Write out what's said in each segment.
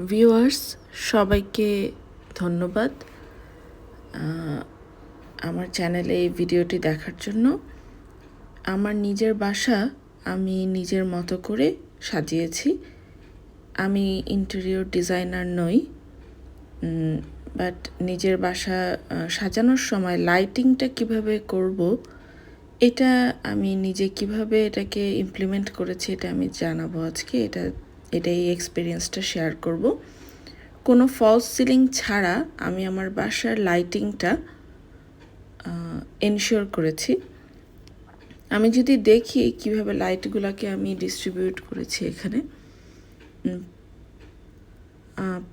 Viewers সবাইকে ধন্যবাদ আমার চ্যানেলে এই ভিডিওটি দেখার জন্য। আমার নিজের বাসা আমি নিজের মতো করে সাজিয়েছি। আমি ইন্টেরিয়র ডিজাইনার নই, বাট নিজের বাসা সাজানোর সময় লাইটিংটা কিভাবে করব এটা আমি নিজে কিভাবে এটাকে ইমপ্লিমেন্ট করেছি এটা আমি জানাবো আজকে। এই এক্সপিরিয়েন্সটা শেয়ার করব। কোনো ফলস সিলিং ছাড়া আমি আমার বাসার লাইটিংটা এনশিওর করেছি। আমি যদি দেখি কিভাবে লাইটগুলোকে আমি ডিস্ট্রিবিউট করেছি এখানে,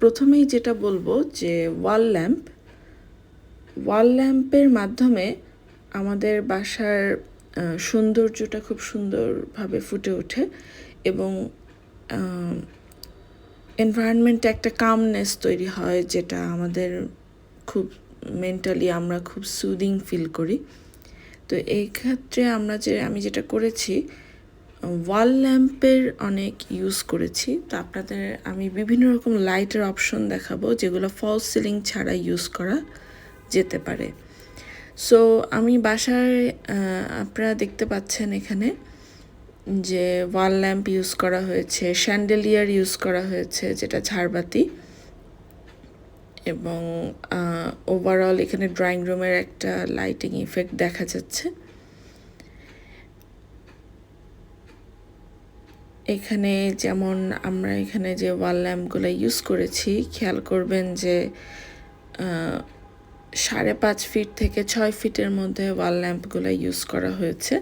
প্রথমেই যেটা বলবো যে ওয়াল ল্যাম্পের মাধ্যমে আমাদের বাসার সৌন্দর্যটা খুব সুন্দরভাবে ফুটে ওঠে এবং এনভায়রনমেন্টে একটা কামনেস তৈরি হয়, যেটা আমাদের খুব মেন্টালি আমরা খুব সুদিং ফিল করি। তো এই ক্ষেত্রে আমি যেটা করেছি, ওয়াল ল্যাম্পের অনেক ইউজ করেছি। তো আপনাদের আমি বিভিন্ন রকম লাইটের অপশন দেখাবো যেগুলো ফলস সিলিং ছাড়া ইউজ করা যেতে পারে। সো আমি বাসায় আপনারা দেখতে পাচ্ছেন এখানে যে ওয়াল ল্যাম্প ইউজ করা হয়েছে, শ্যান্ডেলিয়ার ইউজ করা হয়েছে যেটা ঝাড়বাতি, এবং ওভারঅল এখানে ড্রয়িং রুমের একটা লাইটিং ইফেক্ট দেখা যাচ্ছে। এখানে যেমন আমরা এখানে যে ওয়াল ল্যাম্পগুলো ইউজ করেছি, খেয়াল করবেন যে 5.5 ফিট থেকে 6 ফিটের মধ্যে ওয়াল ল্যাম্পগুলো ইউজ করা হয়েছে।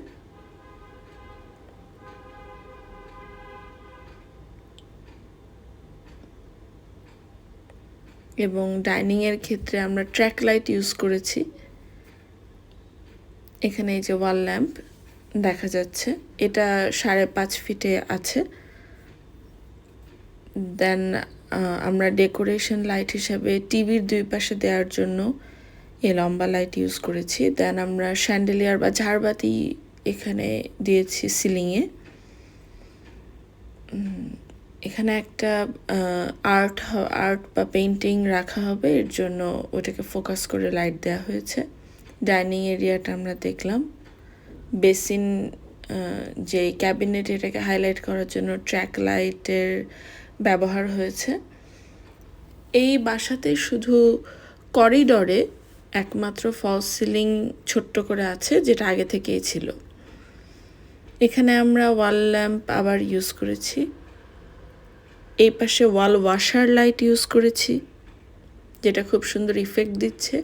এবং ডাইনিংয়ের ক্ষেত্রে আমরা ট্র্যাক লাইট ইউজ করেছি। এখানে এই যে ওয়াল ল্যাম্প দেখা যাচ্ছে, এটা 5.5 ফিটে আছে। দেন আমরা ডেকোরেশন লাইট হিসাবে টিভির দুই পাশে দেওয়ার জন্য এই লম্বা লাইট ইউজ করেছি। দেন আমরা শ্যান্ডেলিয়ার বা ঝাড়বাতি এখানে দিয়েছি সিলিংয়ে। এখানে একটা আর্ট বা পেন্টিং রাখা হবে, এর জন্য ওটাকে ফোকাস করে লাইট দেওয়া হয়েছে। ডাইনিং এরিয়াটা আমরা দেখলাম, বেসিন যে ক্যাবিনেট, এটাকে হাইলাইট করার জন্য ট্র্যাক লাইটের ব্যবহার হয়েছে। এই বাসাতে শুধু করিডরে একমাত্র ফলস সিলিং ছোট্ট করে আছে, যেটা আগে থেকেই ছিল। এখানে আমরা ওয়াল ল্যাম্প আবার ইউজ করেছি। এই পাশে ওয়াল ওয়াশার লাইট ইউজ করেছি, যেটা খুব সুন্দর ইফেক্ট দিচ্ছে।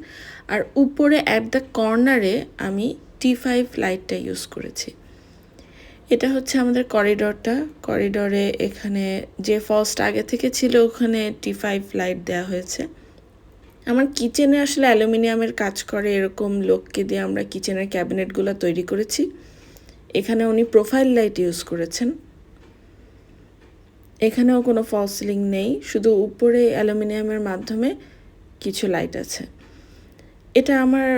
আর উপরে অ্যাট দ্য কর্নারে আমি T5 লাইটটা ইউজ করেছি। এটা হচ্ছে আমাদের করিডরে এখানে যে ফলসটা আগে থেকে ছিল ওখানে T5 লাইট দেওয়া হয়েছে। আমার কিচেনে আসলে অ্যালুমিনিয়ামের কাজ করে এরকম লোককে দিয়ে আমরা কিচেনের ক্যাবিনেটগুলো তৈরি করেছি। এখানে উনি প্রোফাইল লাইট ইউজ করেছেন। এখানেও কোনো ফলস সিলিং নেই, শুধু উপরে অ্যালুমিনিয়ামের মাধ্যমে কিছু লাইট আছে। এটা আমার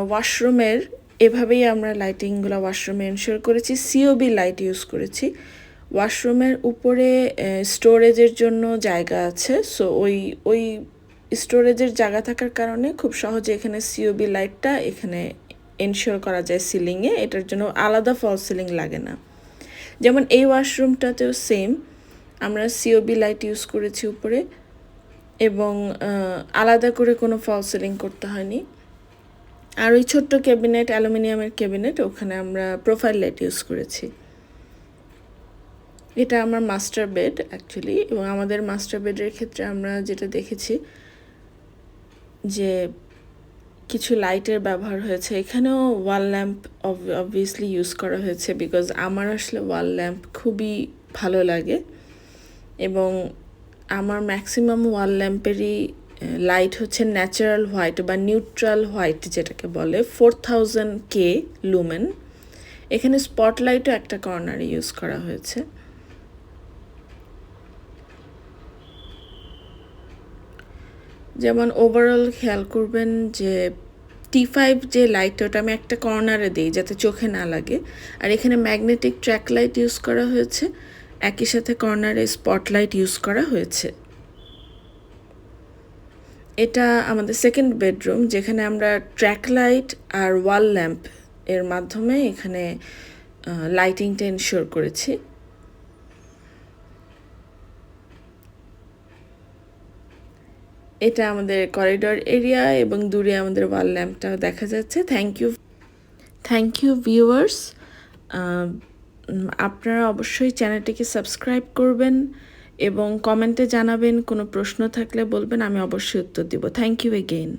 ওয়াশরুমের, এভাবেই আমরা লাইটিংগুলো ওয়াশরুমে এনশিওর করেছি। COB লাইট ইউজ করেছি। ওয়াশরুমের উপরে স্টোরেজের জন্য জায়গা আছে, সো ওই স্টোরেজের জায়গা থাকার কারণে খুব সহজে এখানে COB লাইটটা এখানে এনশিওর করা যায় সিলিংয়ে। এটার জন্য আলাদা ফলস সিলিং লাগে না। যেমন এই ওয়াশরুমটাতেও সেম, আমরা COB লাইট ইউজ করেছি উপরে, এবং আলাদা করে কোনো ফলস সিলিং করতে হয়নি। আর ওই ছোট্ট ক্যাবিনেট, অ্যালুমিনিয়ামের ক্যাবিনেট, ওখানে আমরা প্রোফাইল লাইট ইউজ করেছি। এটা আমার মাস্টার বেড অ্যাকচুয়ালি, এবং আমাদের মাস্টার বেডের ক্ষেত্রে আমরা যেটা দেখেছি যে কিছু লাইটের ব্যবহার হয়েছে। এখানেও ওয়াল ল্যাম্প অবভিয়াসলি ইউজ করা হয়েছে, বিকজ আমার আসলে ওয়াল ল্যাম্প খুবই ভালো লাগে, এবং আমার ম্যাক্সিমাম ওয়াল ল্যাম্পেরই লাইট হচ্ছে ন্যাচারাল হোয়াইট বা নিউট্রাল হোয়াইট, যেটাকে বলে 4000K লুমেন। এখানে স্পটলাইটও একটা কর্নারে ইউজ করা হয়েছে। যেমন ওভারঅল খেয়াল করবেন যে T5 যে লাইটটা, ওটা আমি একটা কর্নারে দিই যাতে চোখে না লাগে। আর এখানে ম্যাগনেটিক ট্র্যাক লাইট ইউজ করা হয়েছে, একই সাথে কর্নারে স্পটলাইট ইউজ করা হয়েছে। এটা আমাদের সেকেন্ড বেডরুম, যেখানে আমরা ট্র্যাক লাইট আর ওয়াল ল্যাম্প এর মাধ্যমে এখানে লাইটিংটা এনশিওর করেছি। এটা আমাদের করিডোর এরিয়া এবং দূরে আমাদের ওয়াল ল্যাম্পটা দেখা যাচ্ছে। Thank you viewers. আপনারা অবশ্যই চ্যানেলটিকে সাবস্ক্রাইব করবেন এবং কমেন্টে জানাবেন, কোনো প্রশ্ন থাকলে বলবেন, আমি অবশ্যই উত্তর দিব। Thank you again.